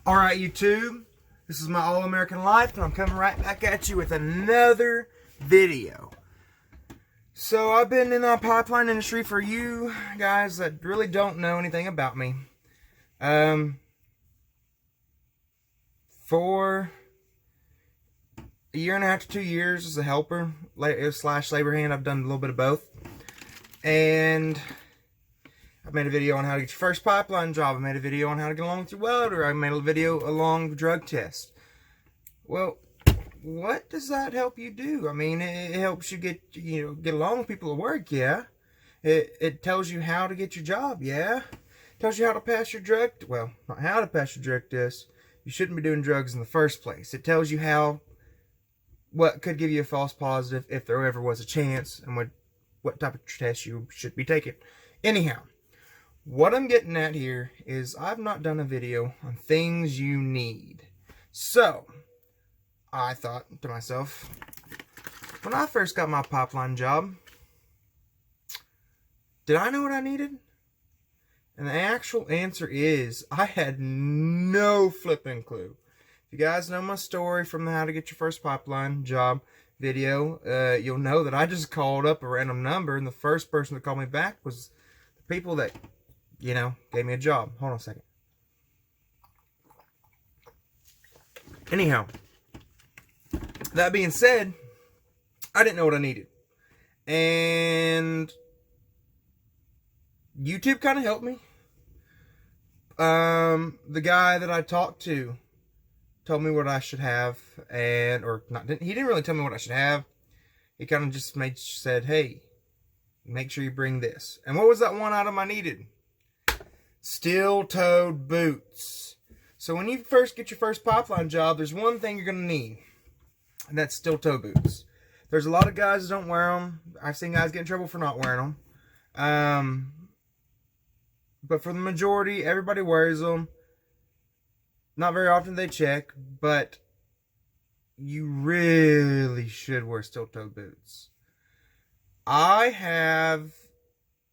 Alright, YouTube, this is my All-American Life, and I'm coming right back at you with another video. So, I've been in the pipeline industry for you guys that really don't know anything about me. For a year and a half to 2 years as a helper, slash labor hand, I've done a little bit of both. And I've made a video on how to get your first pipeline job. I made a video on how to get along with your welder. I made a video along the drug test. Well, what does that help you do? I mean, it helps you get along with people at work, yeah. It tells you how to get your job, yeah. It tells you how to pass your drug, well, not how to pass your drug test. You shouldn't be doing drugs in the first place. It tells you what could give you a false positive if there ever was a chance, and what type of test you should be taking. Anyhow, what I'm getting at here is I've not done a video on things you need. So, I thought to myself, when I first got my pipeline job, did I know what I needed? And the actual answer is, I had no flipping clue. If you guys know my story from the How to Get Your First Pipeline Job video, you'll know that I just called up a random number, and the first person that called me back was the people that gave me a job. Hold on a second. Anyhow, that being said, I didn't know what I needed. And YouTube kind of helped me. The guy that I talked to told me what I should have, he didn't really tell me what I should have. He kind of just said, hey, make sure you bring this. And what was that one item I needed? Steel-toed boots. So when you first get your first pipeline job, there's one thing you're going to need, and that's steel-toe boots. There's a lot of guys that don't wear them. I've seen guys get in trouble for not wearing them. But for the majority, everybody wears them. Not very often they check, but you really should wear steel-toe boots. I have,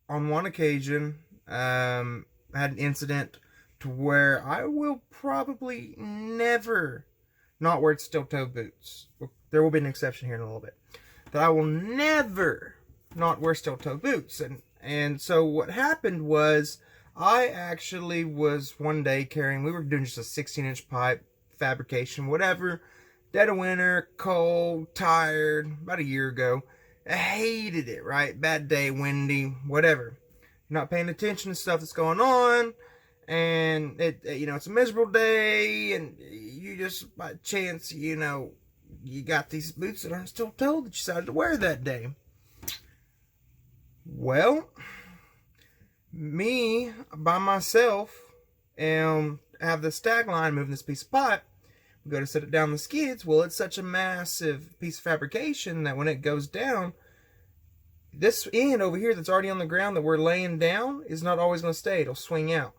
on one occasion, had an incident to where I will probably never not wear steel-toe boots. There will be an exception here in a little bit. That I will never not wear steel-toe boots. And so what happened was, I actually was one day we were doing just a 16-inch pipe, fabrication, whatever. Dead of winter, cold, tired, about a year ago. I hated it, right? Bad day, windy, whatever. You're not paying attention to stuff that's going on, and it's a miserable day, and you just, by chance, you got these boots that aren't steel toed that you decided to wear that day. Well, me, by myself, have the stag line moving this piece of pipe. We go to set it down the skids. Well, it's such a massive piece of fabrication that when it goes down, this end over here that's already on the ground that we're laying down is not always going to stay. It'll swing out.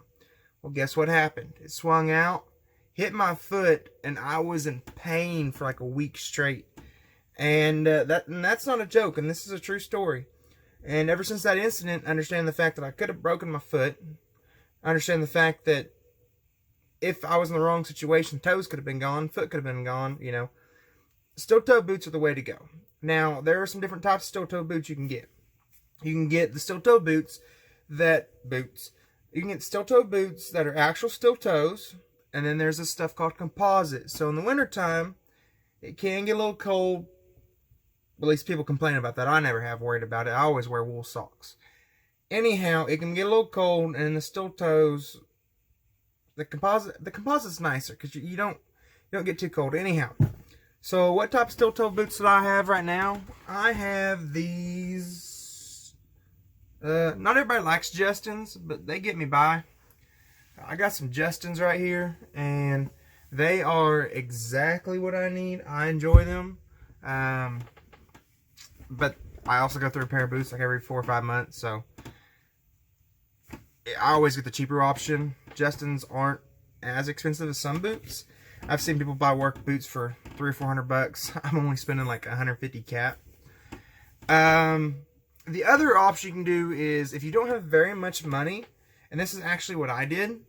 Well, guess what happened? It swung out, hit my foot, and I was in pain for like a week straight. And that's not a joke, and this is a true story. And ever since that incident, I understand the fact that I could have broken my foot. I understand the fact that if I was in the wrong situation, toes could have been gone, foot could have been gone, Steel-toe boots are the way to go. Now, there are some different types of steel-toe boots you can get. You can get the steel-toe boots you can get steel-toe boots that are actual steel toes, and then there's this stuff called composite. So in the wintertime, it can get a little cold. At least people complain about that. I never have worried about it. I always wear wool socks. Anyhow, it can get a little cold, and the steel toes, the composite's nicer because you don't get too cold. Anyhow, so what type of steel toe boots do I have right now? I have these. Not everybody likes Justins, but they get me by. I got some Justins right here, and they are exactly what I need. I enjoy them. But I also go through a pair of boots like every 4 or 5 months, so I always get the cheaper option. Justins aren't as expensive as some boots. I've seen people buy work boots for $300 or $400. I'm only spending like 150 cap. The other option you can do is, if you don't have very much money, and this is actually what I did,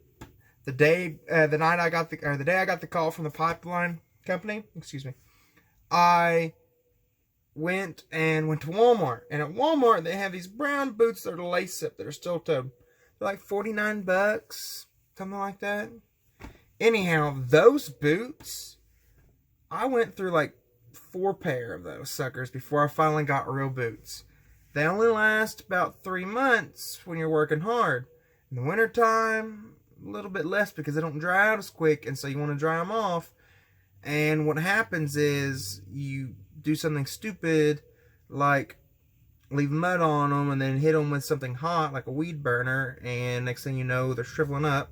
The day I got the call from the pipeline company, excuse me, I went to Walmart, and at Walmart they have these brown boots that are lace up that are steel toed. They're like $49, something like that. Anyhow, those boots, I went through like 4 pair of those suckers before I finally got real boots. They only last about 3 months when you're working hard. In the wintertime, a little bit less because they don't dry out as quick, and so you want to dry them off. And what happens is you do something stupid like leave mud on them and then hit them with something hot like a weed burner, and next thing you know they're shriveling up,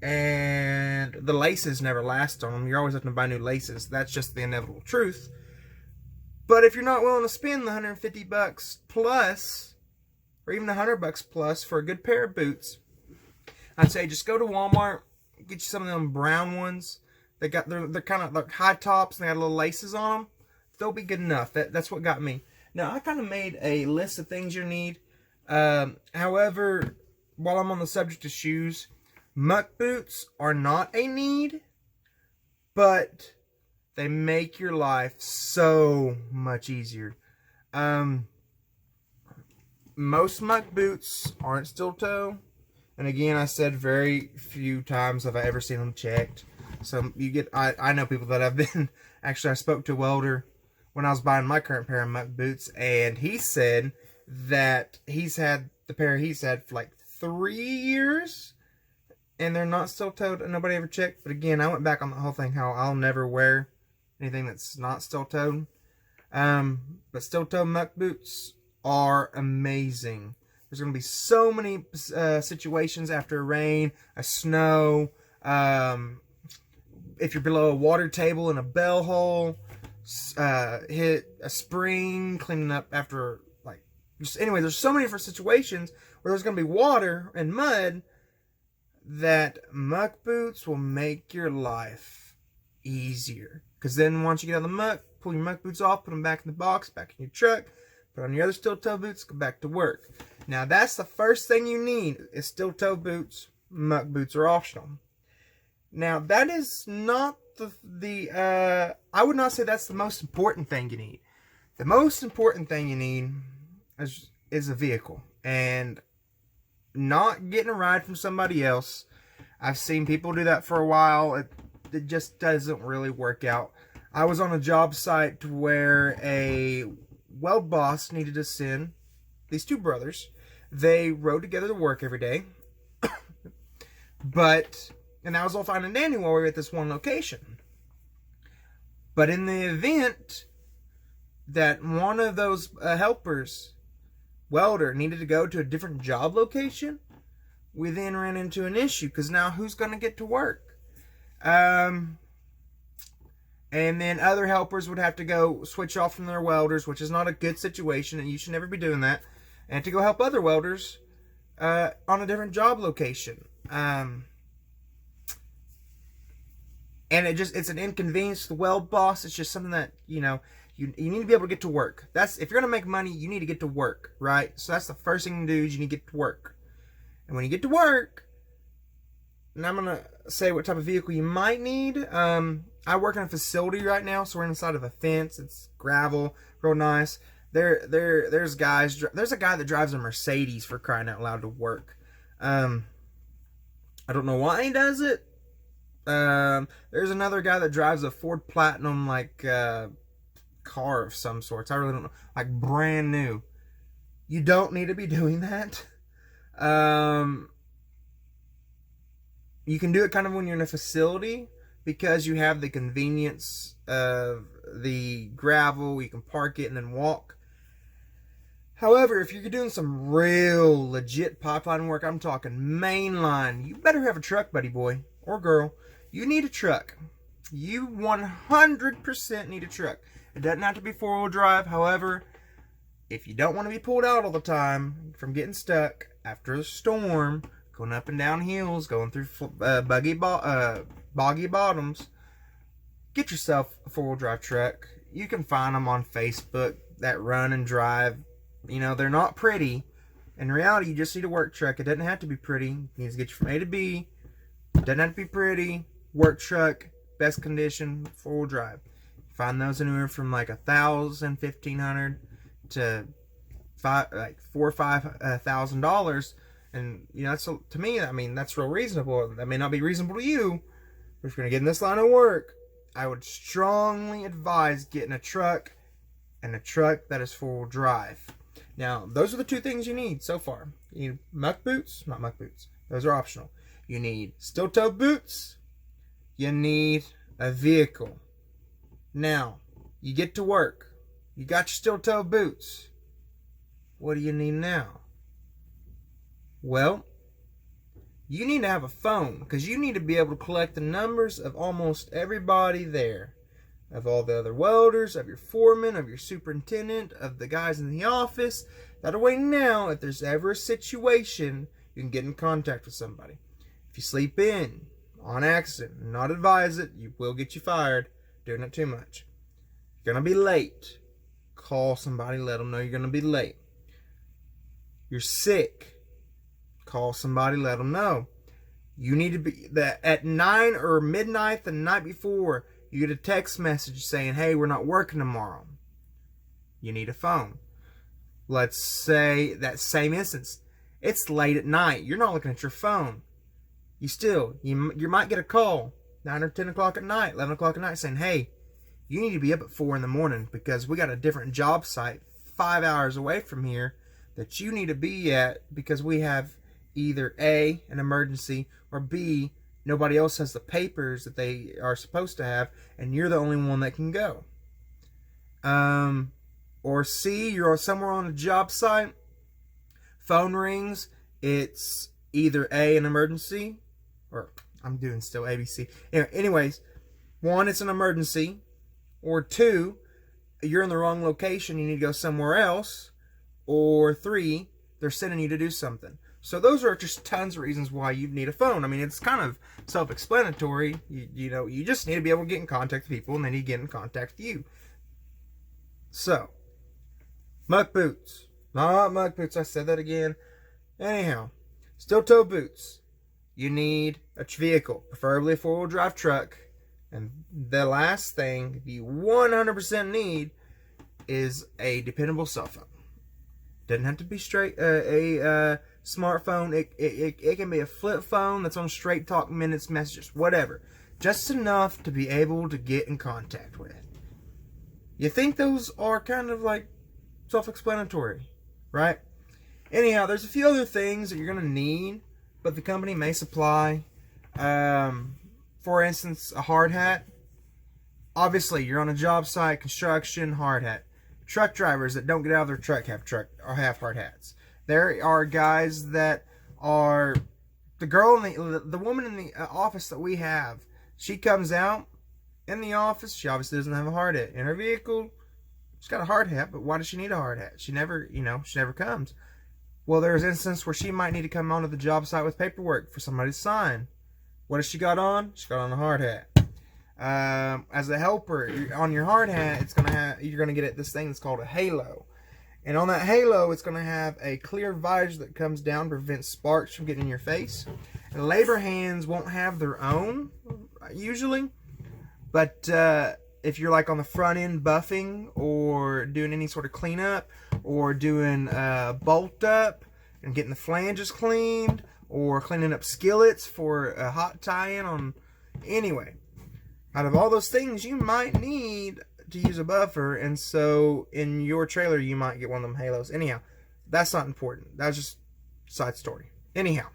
and the laces never last on them. You're always having to buy new laces. That's just the inevitable truth. But if you're not willing to spend the $150 plus, or even $100 plus for a good pair of boots, I'd say just go to Walmart, get you some of them brown ones. They're kind of like high tops and they got little laces on them. They'll be good enough. That's what got me. Now, I kind of made a list of things you need. However, while I'm on the subject of shoes, Muck boots are not a need, but they make your life so much easier. Most Muck boots aren't steel toe. And again, I said very few times have I ever seen them checked. So I know people that have been, actually I spoke to a welder when I was buying my current pair of Muck boots, and he said that he's had the pair he's had for like 3 years, and they're not steel toed, and nobody ever checked. But again, I went back on the whole thing, how I'll never wear anything that's not steel toed. But steel toed Muck boots are amazing. There's going to be so many situations after a rain, a snow, if you're below a water table in a bell hole, hit a spring, cleaning up after, like, just anyway, there's so many different situations where there's going to be water and mud that Muck boots will make your life easier. Because then once you get out of the muck, pull your Muck boots off, put them back in the box, back in your truck, put on your other steel toe boots, go back to work. Now that's the first thing you need is steel toe boots. Muck boots are optional. Now that is not I would not say that's the most important thing you need. The most important thing you need is a vehicle, and not getting a ride from somebody else. I've seen people do that for a while. It just doesn't really work out. I was on a job site where a weld boss needed to send these 2 brothers. They rode together to work every day. And that was all fine and dandy while we were at this one location. But in the event that one of those helpers, welder, needed to go to a different job location, we then ran into an issue, because now who's going to get to work? And then other helpers would have to go switch off from their welders, which is not a good situation, and you should never be doing that, and to go help other welders on a different job location. And it's an inconvenience to the weld boss. It's just something that, you need to be able to get to work. If you're going to make money, you need to get to work, right? So that's the first thing you do, is you need to get to work. And when you get to work, and I'm going to say what type of vehicle you might need. I work in a facility right now, so we're inside of a fence. It's gravel, real nice. There's a guy that drives a Mercedes, for crying out loud, to work. I don't know why he does it. There's another guy that drives a Ford Platinum, like, car of some sorts. I really don't know. Like, brand new. You don't need to be doing that. You can do it kind of when you're in a facility, because you have the convenience of the gravel. You can park it and then walk. However, if you're doing some real legit pipeline work, I'm talking mainline, you better have a truck, buddy boy or girl. You need a truck. You 100% need a truck. It doesn't have to be 4-wheel drive. However, if you don't want to be pulled out all the time from getting stuck after a storm, going up and down hills, going through boggy bottoms, get yourself a 4-wheel drive truck. You can find them on Facebook that run and drive. They're not pretty. In reality, you just need a work truck. It doesn't have to be pretty. It needs to get you from A to B. Doesn't have to be pretty. Work truck, best condition, 4-wheel drive. Find those anywhere from like $1,000, $1,500 to $4,000 or $5,000, and that's to me. I mean, that's real reasonable. That may not be reasonable to you, but if you're gonna get in this line of work, I would strongly advise getting a truck, and a truck that is 4-wheel drive. Now, those are the 2 things you need so far. You need muck boots, not muck boots. Those are optional. You need steel-toe boots. You need a vehicle. Now, you get to work. You got your steel-toe boots. What do you need now? Well, you need to have a phone, because you need to be able to collect the numbers of almost everybody there. Of all the other welders, of your foreman, of your superintendent, of the guys in the office. That way now, if there's ever a situation, you can get in contact with somebody. If you sleep in on accident, not advise it, you will get you fired doing it too much. You're going to be late. Call somebody, let them know you're going to be late. You're sick. Call somebody, let them know. You need to be at 9 or midnight the night before. You get a text message saying, hey, we're not working tomorrow. You need a phone. Let's say that same instance. It's late at night. You're not looking at your phone. You might get a call 9 or 10 o'clock at night, 11 o'clock at night saying, hey, you need to be up at 4 in the morning because we got a different job site 5 hours away from here that you need to be at because we have either A, an emergency, or B, nobody else has the papers that they are supposed to have, and you're the only one that can go. Or C, you're somewhere on a job site, phone rings, it's either A, an emergency, or I'm doing still ABC. Anyways, 1, it's an emergency, or 2, you're in the wrong location, you need to go somewhere else, or 3, they're sending you to do something. So those are just tons of reasons why you need a phone. I mean, it's kind of self-explanatory. You just need to be able to get in contact with people, and they need to get in contact with you. So, muck boots. Not muck boots, I said that again. Anyhow, steel-toe boots. You need a vehicle, preferably a 4-wheel drive truck. And the last thing you 100% need is a dependable cell phone. Doesn't have to be a smartphone. It can be a flip phone that's on straight talk, minutes, messages, whatever. Just enough to be able to get in contact with. You think those are kind of like self-explanatory, right? Anyhow, there's a few other things that you're going to need, but the company may supply. For instance, a hard hat. Obviously, you're on a job site, construction, hard hat. Truck drivers that don't get out of their truck have hard hats. There are guys that are the woman in the office that we have. She comes out in the office. She obviously doesn't have a hard hat in her vehicle. She's got a hard hat, but why does she need a hard hat? She never comes. Well, there's an instance where she might need to come onto the job site with paperwork for somebody to sign. What has she got on? She got on a hard hat. As a helper on your hard hat, you're gonna get this thing that's called a halo, and on that halo, it's gonna have a clear visor that comes down to prevent sparks from getting in your face. And labor hands won't have their own usually, but if you're like on the front end buffing or doing any sort of cleanup or doing bolt up and getting the flanges cleaned or cleaning up skillets for a hot tie-in on, anyway. Out of all those things, you might need to use a buffer, and so in your trailer, you might get one of them halos. Anyhow, that's not important. That's just a side story. Anyhow,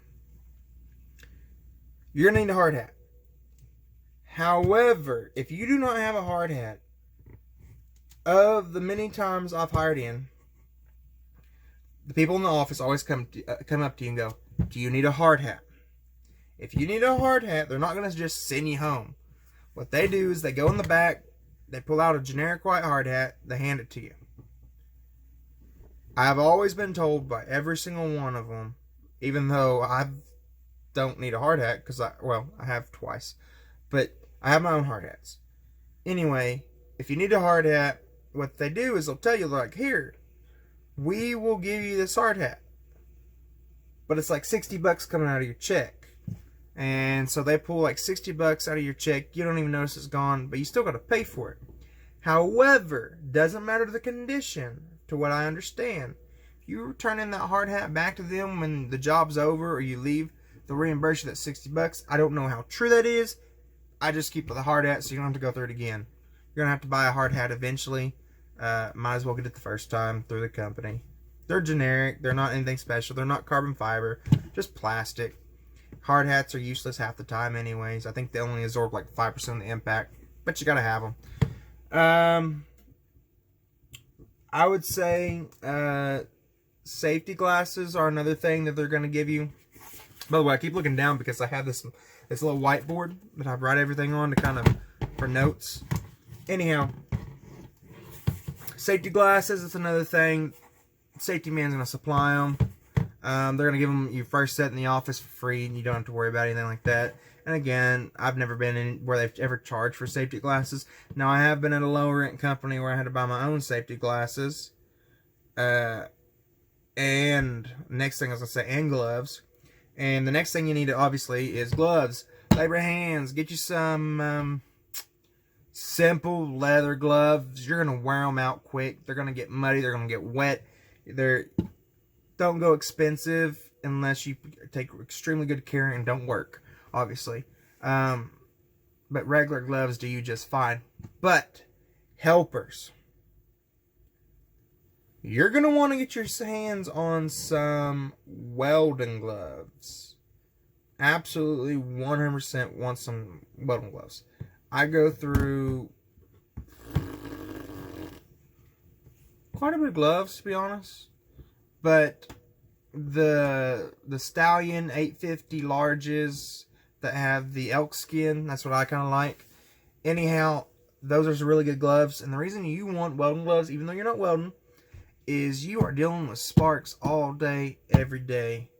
you're going to need a hard hat. However, if you do not have a hard hat, of the many times I've hired in, the people in the office always come up to you and go, do you need a hard hat? If you need a hard hat, they're not going to just send you home. What they do is they go in the back, they pull out a generic white hard hat, they hand it to you. I've always been told by every single one of them, even though I don't need a hard hat, because I have twice, but I have my own hard hats. Anyway, if you need a hard hat, what they do is they'll tell you, like, here, we will give you this hard hat, but it's like $60 coming out of your check. And so they pull like $60 out of your check. You don't even notice it's gone, but you still got to pay for it. However, doesn't matter the condition, to what I understand. If you return in that hard hat back to them when the job's over or you leave, they'll reimburse you that $60. I don't know how true that is. I just keep the hard hat so you don't have to go through it again. You're going to have to buy a hard hat eventually. Might as well get it the first time through the company. They're generic. They're not anything special. They're not carbon fiber. Just plastic. Hard hats are useless half the time anyways. I think they only absorb like 5% of the impact. But you got to have them. I would say safety glasses are another thing that they're going to give you. By the way, I keep looking down because I have this little whiteboard that I write everything on to kind of for notes. Anyhow, safety glasses is another thing. Safety man's going to supply them. They're going to give them your first set in the office for free, and you don't have to worry about anything like that. And again, I've never been in where they've ever charged for safety glasses. Now, I have been at a low rent company where I had to buy my own safety glasses. And next thing I was going to say, and gloves. And the next thing you need, obviously, is gloves. Labor hands. Get you some simple leather gloves. You're going to wear them out quick. They're going to get muddy. They're going to get wet. Don't go expensive unless you take extremely good care and don't work, obviously. But regular gloves do you just fine. But helpers. You're going to want to get your hands on some welding gloves. Absolutely 100% want some welding gloves. I go through quite a bit of gloves, to be honest. But the Stallion 850 larges that have the elk skin, that's what I kind of like. Anyhow, those are really good gloves. And the reason you want welding gloves, even though you're not welding, is you are dealing with sparks all day, every day.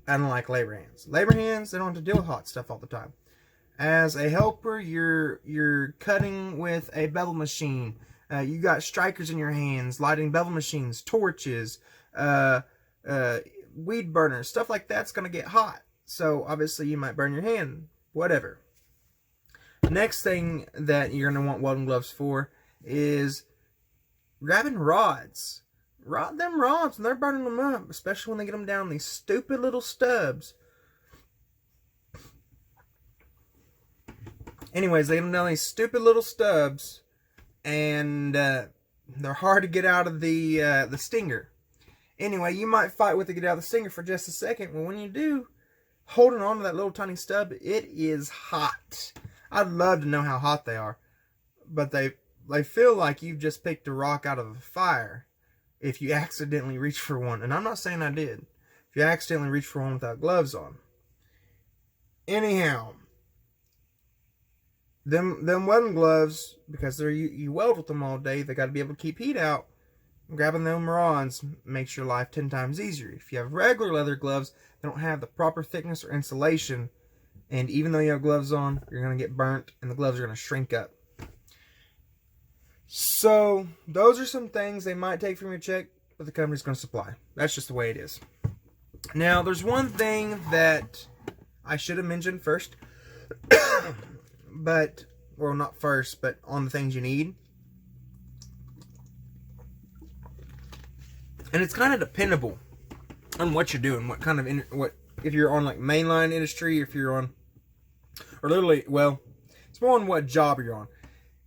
Unlike labor hands. Labor hands, they don't have to deal with hot stuff all the time. As a helper, you're cutting with a bevel machine. You got strikers in your hands, lighting bevel machines, torches, weed burners, stuff like that's going to get hot. So obviously you might burn your hand. Whatever. Next thing that you're going to want welding gloves for is grabbing rods. Rod them rods and they're burning them up, especially when they get them down these stupid little stubs. Anyways, they get them down these stupid little stubs, and they're hard to get out of the stinger. Anyway, you might fight with to get out of the stinger for just a second. Well, when you do, holding on to that little tiny stub, it is hot. I'd love to know how hot they are, but they feel like you've just picked a rock out of a fire if you accidentally reach for one. And I'm not saying I did. If you accidentally reach for one without gloves on. Anyhow, them welding gloves, because you weld with them all day, they got to be able to keep heat out. Grabbing them rods makes your life 10 times easier. If you have regular leather gloves, they don't have the proper thickness or insulation, and even though you have gloves on, you're going to get burnt and the gloves are going to shrink up. So those are some things they might take from your check, but the company's going to supply. That's just the way it is. Now, there's one thing that I should have mentioned first, but, well, not first, but on the things you need. And it's kind of dependable on what you're doing, what kind of, if you're on like mainline industry, if you're on, or literally, well, it's more on what job you're on.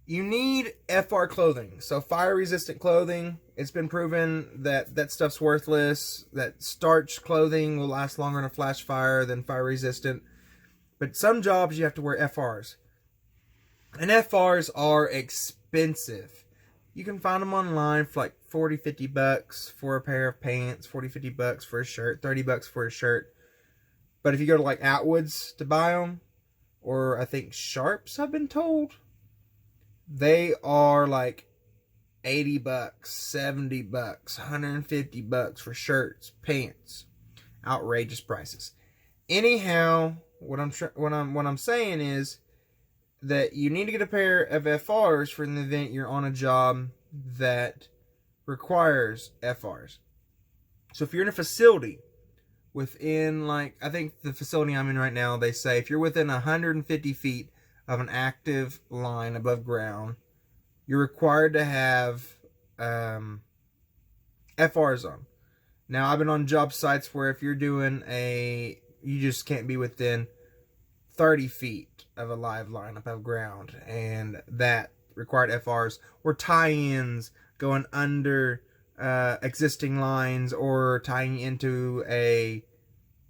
You need FR clothing, so fire-resistant clothing. It's been proven that that stuff's worthless, that starch clothing will last longer in a flash fire than fire-resistant. But some jobs you have to wear FRs. And FRs are expensive. You can find them online for like $40-50 for a pair of pants, $40-50 for a shirt, $30 for a shirt. But if you go to like Outwoods to buy them, or I think Sharps, I've been told, they are like $80, $70, $150 for shirts, pants. Outrageous prices. Anyhow, what I'm saying is that you need to get a pair of FRs for the event you're on a job that requires FRs. So if you're in a facility within, like, I think the facility I'm in right now, they say if you're within 150 feet of an active line above ground, you're required to have FRs on. Now, I've been on job sites where if you're doing you just can't be within 30 feet of a live line above ground, and that required FRs or tie-ins going under existing lines, or tying into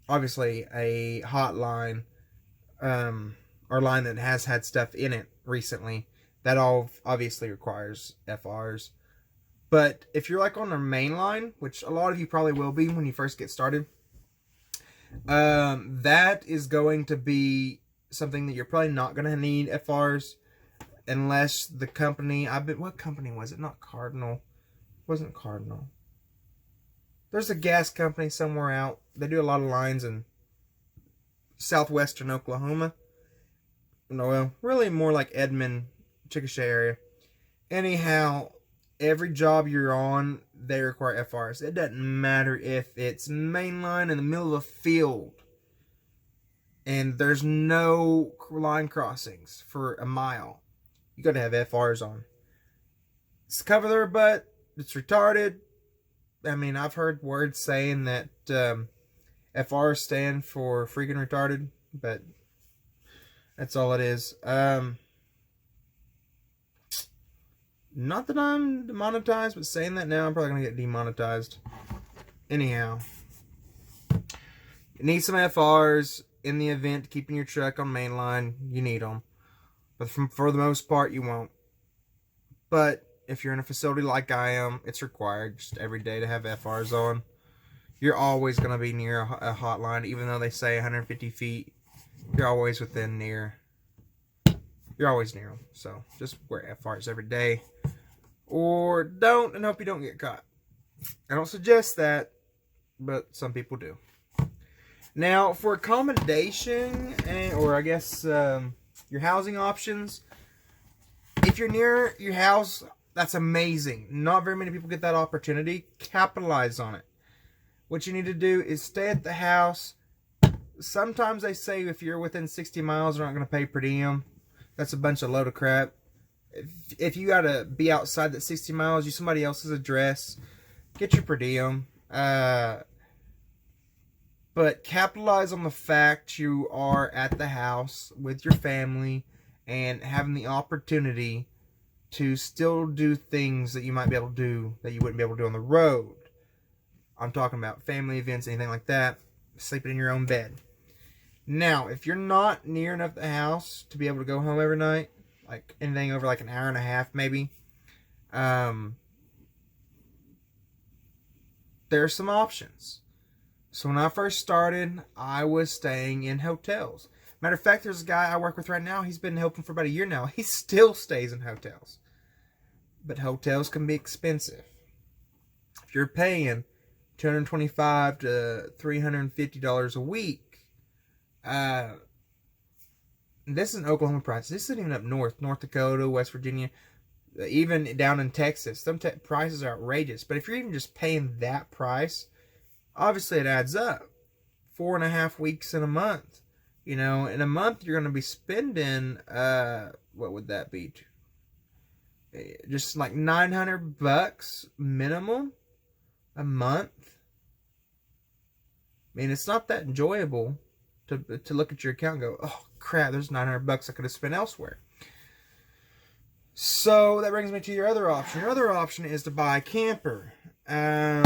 obviously a hot line, or line that has had stuff in it recently. That all obviously requires FRs. But if you're like on the main line, which a lot of you probably will be when you first get started, that is going to be something that you're probably not going to need FRs unless the company, what company was it? Not Cardinal. It wasn't Cardinal. There's a gas company somewhere out. They do a lot of lines in southwestern Oklahoma. No, well, really more like Edmond, Chickasha area. Anyhow, every job you're on, they require FRs. It doesn't matter if it's mainline in the middle of a field and there's no line crossings for a mile. You got to have FRs on. It's cover their butt. It's retarded. I mean, I've heard words saying that FRs stand for freaking retarded, but that's all it is. Not that I'm demonetized, but saying that now, I'm probably going to get demonetized. Anyhow, you need some FRs in the event keeping your truck on mainline. You need them. But for the most part, you won't. But if you're in a facility like I am, it's required just every day to have FRs on. You're always going to be near a hotline, even though they say 150 feet. You're always You're always near them. So just wear FRs every day. Or don't, and hope you don't get caught. I don't suggest that, but some people do. Now, for accommodation, or I guess your housing options, if you're near your house, that's amazing. Not very many people get that opportunity. Capitalize on it. What you need to do is stay at the house. Sometimes they say if you're within 60 miles, they're not going to pay per diem. That's a bunch of load of crap. If you got to be outside that 60 miles, use somebody else's address. Get your per diem. But capitalize on the fact you are at the house with your family and having the opportunity to still do things that you might be able to do that you wouldn't be able to do on the road. I'm talking about family events, anything like that. Sleeping in your own bed. Now, if you're not near enough the house to be able to go home every night, like anything over like an hour and a half maybe, there's some options. So when I first started, I was staying in hotels. Matter of fact, there's a guy I work with right now. He's been helping for about a year now. He still stays in hotels. But hotels can be expensive. If you're paying $225 to $350 a week, this is an Oklahoma price. This isn't even up north Dakota, West Virginia, even down in Texas. Some prices are outrageous. But if you're even just paying that price, obviously it adds up. 4.5 weeks in a month. You know, in a month you're going to be spending, what would that be? Just like $900 minimum a month. I mean, it's not that enjoyable to look at your account and go, oh crap, there's $900 I could have spent elsewhere. So that brings me to your other option. Your other option is to buy a camper, or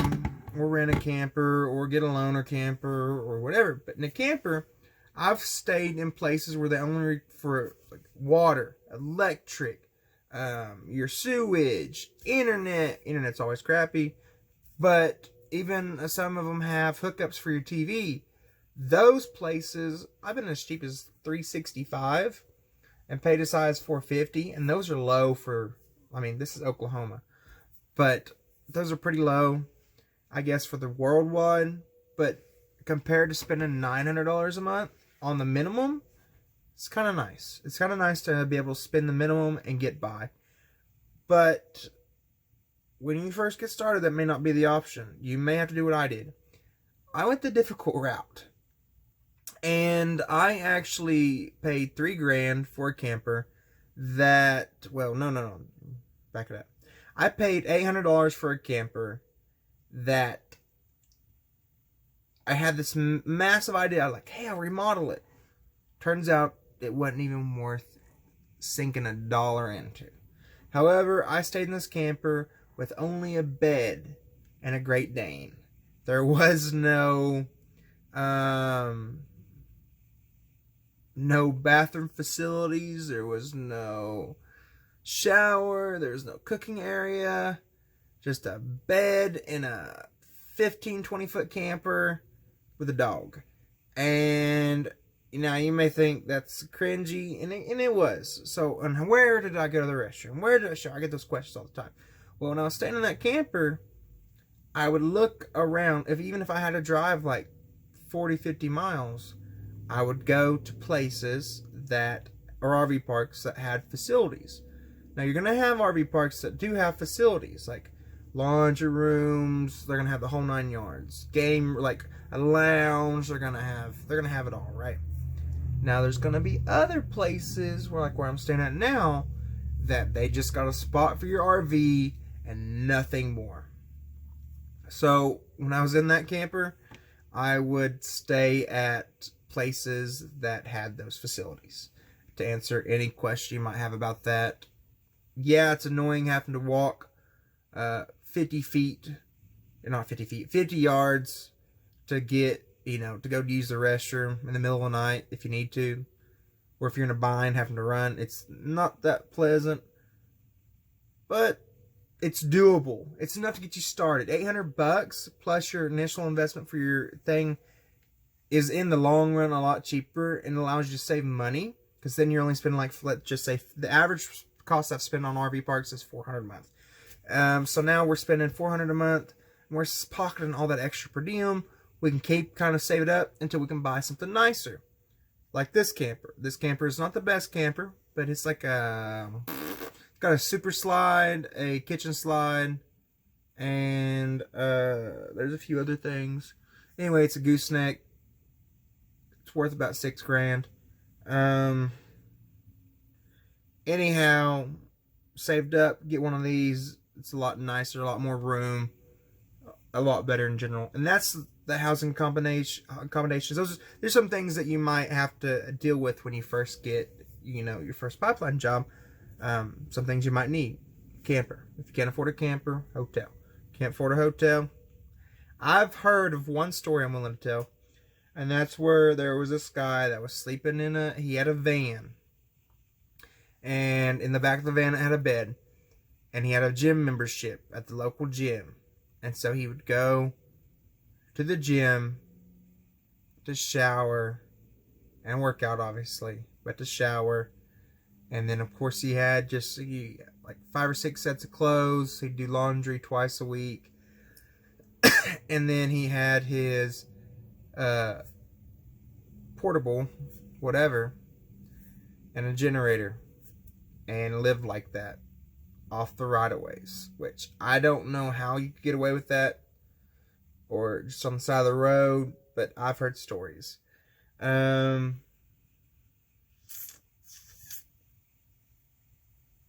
rent a camper, or get a loaner camper, or whatever. But in a camper, I've stayed in places where they only for like water, electric, your sewage, internet. Internet's always crappy, but even some of them have hookups for your TV. Those places, I've been as cheap as $365 and paid as high as $450, and those are low for, I mean, this is Oklahoma, but those are pretty low, I guess, for the worldwide. But compared to spending $900 a month on the minimum, it's kind of nice. It's kind of nice to be able to spend the minimum and get by. But when you first get started, that may not be the option. You may have to do what I did. I went the difficult route. And I actually paid $3,000 for a camper that, well, no. Back it up. I paid $800 for a camper that I had this massive idea. I was like, hey, I'll remodel it. Turns out it wasn't even worth sinking a dollar into. However, I stayed in this camper with only a bed and a Great Dane. There was no bathroom facilities. There was no shower. There was no cooking area. Just a bed in a 15-20 foot camper with a dog. And you may think that's cringy, and it was. So, and where did I go to the restroom? Where did I shower? I get those questions all the time. Well, when I was staying in that camper, I would look around. Even if I had to drive like 40, 50 miles, I would go to places that are RV parks that had facilities. Now, you're going to have RV parks that do have facilities, like laundry rooms. They're going to have the whole 9 yards. Game, like a lounge. They're going to have it all, right? Now, there's going to be other places where I'm staying at now, that they just got a spot for your RV and nothing more. So, when I was in that camper, I would stay at places that had those facilities. To answer any question you might have about that, yeah, it's annoying having to walk 50 yards to get, to go use the restroom in the middle of the night if you need to. Or if you're in a bind having to run. It's not that pleasant, but it's doable. It's enough to get you started. $800 plus your initial investment for your thing is in the long run a lot cheaper, and allows you to save money, because then you're only spending, like, let's just say the average cost I've spent on RV parks is $400 a month. So now we're spending $400 a month, and we're pocketing all that extra per diem. We can keep kind of save it up until we can buy something nicer, like this camper. This camper is not the best camper, but it's like it's got a super slide, a kitchen slide, and there's a few other things. Anyway, it's a gooseneck. It's worth about $6,000. Anyhow, saved up, get one of these. It's a lot nicer, a lot more room, a lot better in general. And that's the housing accommodations. There's some things that you might have to deal with when you first get, your first pipeline job. Some things you might need. Camper. If you can't afford a camper, hotel. Can't afford a hotel. I've heard of one story I'm willing to tell, and that's where there was this guy that was sleeping he had a van, and in the back of the van it had a bed, and he had a gym membership at the local gym, and so he would go to the gym to shower and work out, obviously, but to shower. And then, of course, he had like 5 or 6 sets of clothes. He'd do laundry twice a week. And then he had his portable, whatever, and a generator. And lived like that off the right-of-ways. Which I don't know how you could get away with that. Or just on the side of the road. But I've heard stories.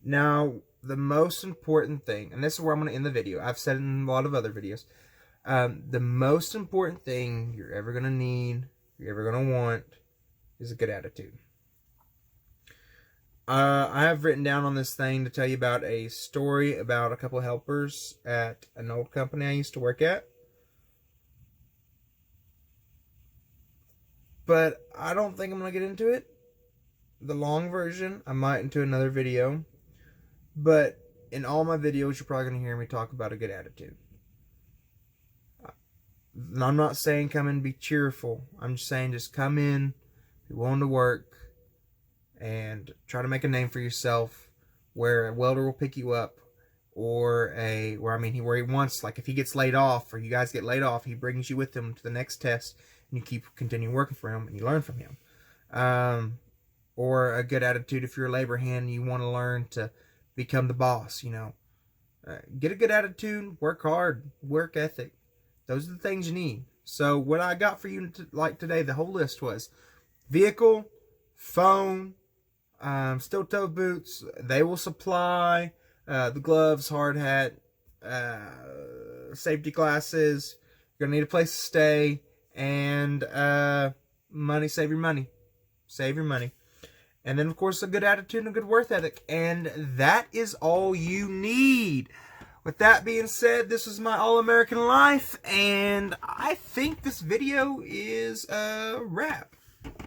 Now, the most important thing, and this is where I'm going to end the video. I've said it in a lot of other videos. The most important thing you're ever going to need, you're ever going to want, is a good attitude. I have written down on this thing to tell you about a story about a couple of helpers at an old company I used to work at. But I don't think I'm going to get into it. The long version, I might into another video. But in all my videos, you're probably going to hear me talk about a good attitude. And I'm not saying come in and be cheerful. I'm just saying just come in, be willing to work, and try to make a name for yourself where a welder will pick you up, or where he wants, like if he gets laid off or you guys get laid off, he brings you with him to the next test and you continue working for him and you learn from him. Or a good attitude if you're a labor hand and you want to learn to become the boss, Get a good attitude, work hard, work ethic. Those are the things you need. So what I got for you like today, the whole list was vehicle, phone, steel-toe boots. They will supply the gloves, hard hat, safety glasses. You're gonna need a place to stay, and money. Save your money. Save your money. And then, of course, a good attitude and a good work ethic. And that is all you need. With that being said, this is my All-American Life, and I think this video is a wrap.